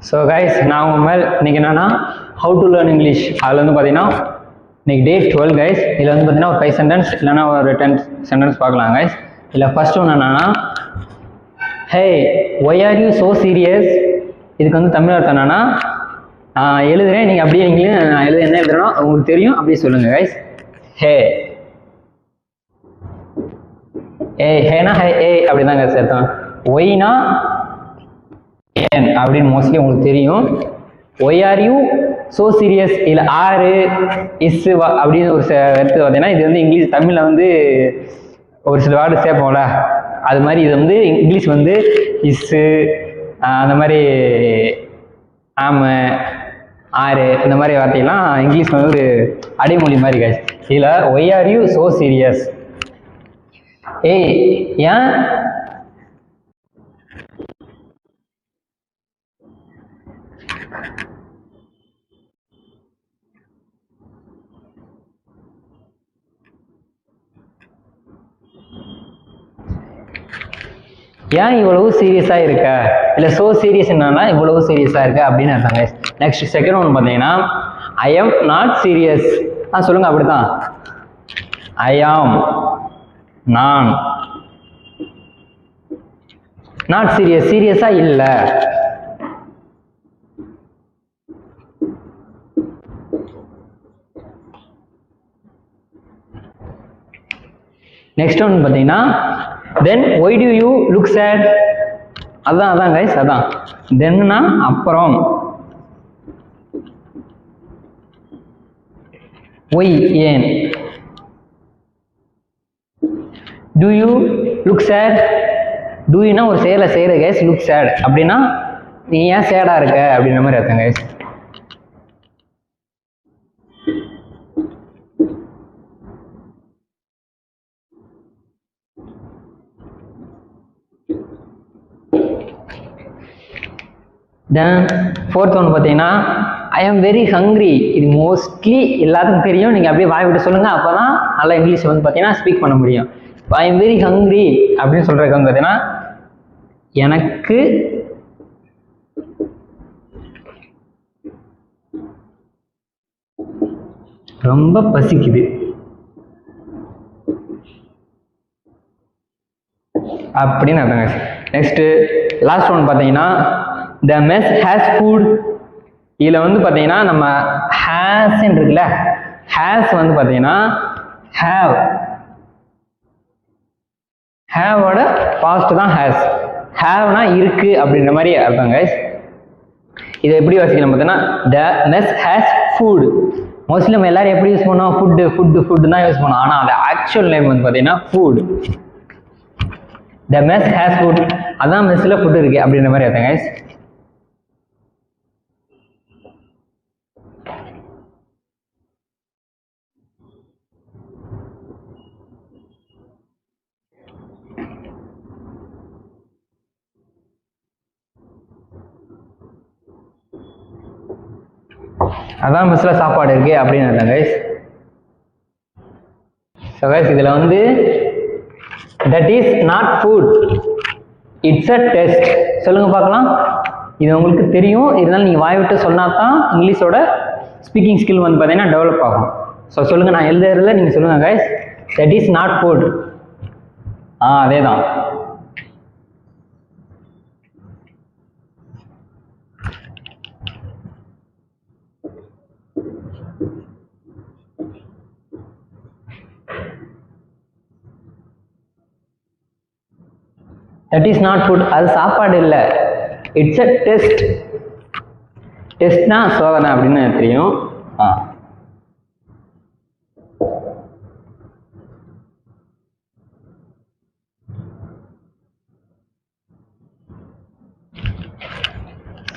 So guys நான் உங்கள் மேல் இன்றைக்கி என்னென்னா ஹவு டு லேர்ன் இங்கிலீஷ் அதில் வந்து பார்த்தீங்கன்னா இன்றைக்கி டே 12 கைஸ். இதில் வந்து பார்த்தீங்கன்னா ஒரு 5 சென்டென்ஸ் இல்லைனா ஒரு 10 சென்டென்ஸ் பார்க்கலாம் கைஸ். இதில் ஃபர்ஸ்ட் ஒன்று என்னென்னா, hey why are you so serious. இதுக்கு வந்து தமிழ் அர்த்தம் என்னென்னா, நான் எழுதுகிறேன், நீங்கள் அப்படியே நீங்களும் நான் என்ன எழுதுறேனோ உங்களுக்கு தெரியும் அப்படியே சொல்லுங்கள் கைஸ். ஹே ஹேனா ஹே ஏ அப்படி தான் கைஸ் அர்த்தம். ஒய்னா ஏன் அப்படின்னு மோஸ்ட்லி உங்களுக்கு தெரியும். Why are you so serious இல்லை ஆறு இஸ் அப்படின்னு ஒரு எடுத்து பார்த்தீங்கன்னா, இது வந்து இங்கிலீஷ் தமிழில் வந்து ஒரு சில வேர்டு சேர்ப்போம்ல, அது மாதிரி இது வந்து இங்கிலீஷ் வந்து இஸ்ஸு அந்த மாதிரி ஆமு ஆறு இந்த மாதிரி வார்த்தையெல்லாம் இங்கிலீஷ் வந்து ஒரு அடைமொழி மாதிரி கைஸ். இதில் why are you so serious. ஏய் ஏன் ஏன் இவ்வளவு சீரியஸாக இருக்க, இல்லை ஸோ சீரியஸ் என்னன்னா இவ்வளவு சீரியஸாக இருக்க அப்படின்னு அர்த்தம் கைஸ். நெக்ஸ்ட் செகண்ட் ஒன்று பார்த்தீங்கன்னா, ஐ எம் நாட் சீரியஸ். சொல்லுங்க அப்படித்தான். ஐ ஆம் நான் நாட் சீரியஸ், சீரியஸாக இல்லை. நெக்ஸ்ட் ஒன்று பார்த்தீங்கன்னா, then why do you look sad. அதான் கைஸ், அதான் தென்னா அப்புறம், ஒய் ஏன். Do you look sad. Do யூனா ஒரு செயலை செய்கிற கைஸ், லுக் சேட் அப்படின்னா நீ ஏன் சேடாக இருக்க அப்படின்ற மாதிரி அர்த்தம் கைஸ். தென் ஃபோர்த் ஒன்று பார்த்தீங்கன்னா, ஐ ஆம் வெரி ஹங்க்ரி. இது மோஸ்ட்லி எல்லாத்துக்கும் தெரியும், நீங்கள் அப்படியே வாய் விட்டு சொல்லுங்கள், அப்போ தான் நல்லா இங்கிலீஷ் வந்து பார்த்தீங்கன்னா ஸ்பீக் பண்ண முடியும். இப்போ ஐ எம் வெரி ஹங்க்ரி அப்படின்னு சொல்கிறதுக்கு வந்து பார்த்தீங்கன்னா, எனக்கு ரொம்ப பசிக்குது அப்படின்னு அர்த்தங்க. நெக்ஸ்ட்டு லாஸ்ட் ஒன் பார்த்தீங்கன்னா, த மெஸ் ஹேஸ் ஃபுட். இதில் வந்து பார்த்தீங்கன்னா நம்ம ஹேஸ்ன்னு இருக்குல்ல, ஹேஸ் வந்து பார்த்தீங்கன்னா ஹேவோட பாஸ்ட் தான் ஹேஸ். ஹேவ்னா இருக்கு அப்படின்ற மாதிரி அர்த்தம் கைஸ். இதை எப்படி வாசிக்கலாம் பார்த்தீங்கன்னா, த மெஸ் ஹேஸ் ஃபுட். மோஸ்ட்லி நம்ம எல்லாரும் எப்படி யூஸ் பண்ணோம், ஃபுட்டு தான் யூஸ் பண்ணோம். ஆனால் அது ஆக்சுவல் நேம் வந்து பார்த்தீங்கன்னா food. The mess has food, அதான் மெஸ்ஸில் ஃபுட் இருக்கு அப்படின்ற மாதிரி அர்த்தம் கைஸ். அதான் மெஸ்ஸில் சாப்பாடு இருக்கு அப்படின்னு அர்த்தம் கைஸ். ஸோ கைஸ் இதில் வந்து that is not food, it's a test. சொல்லுங்க பார்க்கலாம். இது உங்களுக்கு தெரியும், இருந்தாலும் நீங்கள் வாய் விட்டு சொன்னா தான் இங்கிலீஷோட ஸ்பீக்கிங் ஸ்கில் வந்து பார்த்தீங்கன்னா டெவலப் ஆகும். ஸோ சொல்லுங்க, நான் எழுதுறதுல நீங்கள் சொல்லுங்க guys. That is not food. அதே தான். தட் இஸ் நாட் ஃபுட், அது சாப்பாடு இல்லை, இட்ஸ் அ டெஸ்ட். டெஸ்ட்னா சோதனை அப்படின்னு தெரியும்.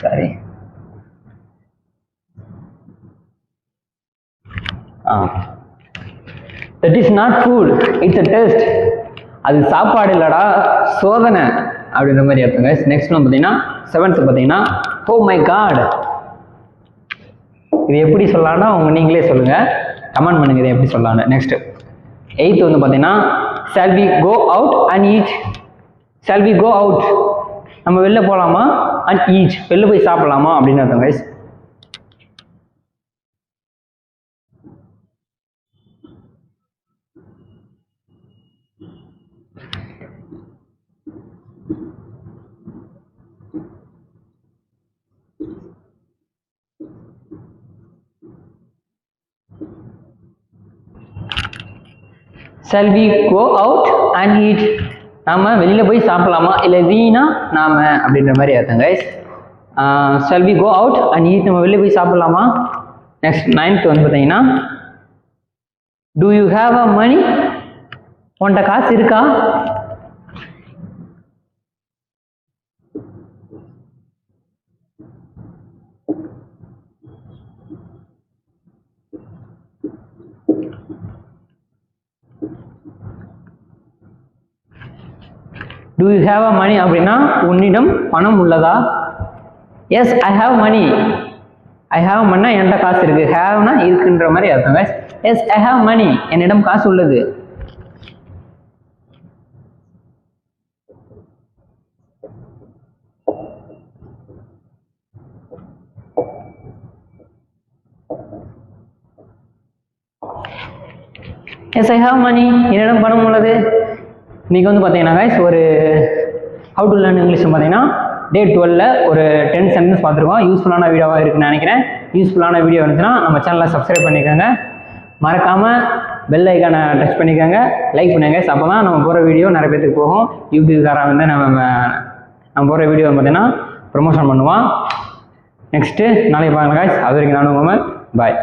சரி, that is not food, it's a test. அது சாப்பாடு இல்லடா, சோதனை அப்படின்ற மாதிரி அர்த்தம் கைஸ். நெக்ஸ்ட் ஒன்று பார்த்தீங்கன்னா, செவன்த் பார்த்தீங்கன்னா, ஓ மை காட். இது எப்படி சொல்லலாம்னா நீங்களே சொல்லுங்க, கமெண்ட் பண்ணுங்க இது எப்படி சொல்லலாம்னு. நெக்ஸ்ட் எயித் வந்து பார்த்தீங்கன்னா, shall we go out and eat. Shall we go out நம்ம வெளில போகலாமா அண்ட் ஈட் வெளில போய் சாப்பிடலாமா அப்படின்னு அர்த்தம் guys. Shall we go out and eat? நாம வெளியில போய் சாப்பிடலாமா இல்லை வீணா நாம அப்படின்ற மாதிரி அர்த்தம் guys. Shall we go out and eat? நம்ம வெளியில போய் சாப்பிடலாமா. நெக்ஸ்ட் 9th வந்து பார்த்தீங்கன்னா do you have a money? உன்கிட்ட காசு இருக்கா. Do you have a money அப்படின்னா உன்னிடம் பணம் உள்ளதா. Yes I have money. I have மணினா என்கிட்ட காசு இருக்கு. ஹேவ்னா இருக்குன்ற மாதிரி அர்த்தம் guys. Yes I have money என்னிடம் காசு உள்ளது. எஸ் ஐ ஹாவ் மணி என்னிடம் பணம் உள்ளது. இன்றைக்கி வந்து பார்த்தீங்கன்னா கைஸ் ஒரு ஹவு டு லேர்ன் இங்கிலீஷ் பார்த்தீங்கன்னா டே 12ல் ஒரு 10 சென்டென்ஸ் பார்த்துருக்கோம். யூஸ்ஃபுல்லான வீடியோவாக இருக்குன்னு நினைக்கிறேன். யூஸ்ஃபுல்லான வீடியோ இருந்துச்சுன்னா நம்ம சேனலை சப்ஸ்கிரைப் பண்ணிக்கோங்க. மறக்காமல் பெல் ஐக்கானை டச் பண்ணிக்கோங்க, லைக் பண்ணுங்க. அப்போ தான் நம்ம போகிற வீடியோ நிறைய பேருக்கு போகும். யூடியூப்காரன் வந்து நம்ம போகிற வீடியோ பார்த்தீங்கன்னா ப்ரொமோஷன் பண்ணுவான். நெக்ஸ்ட்டு நாளைக்கு பாருங்கள் கைஸ். அது வரைக்கும் நானும் பாய்.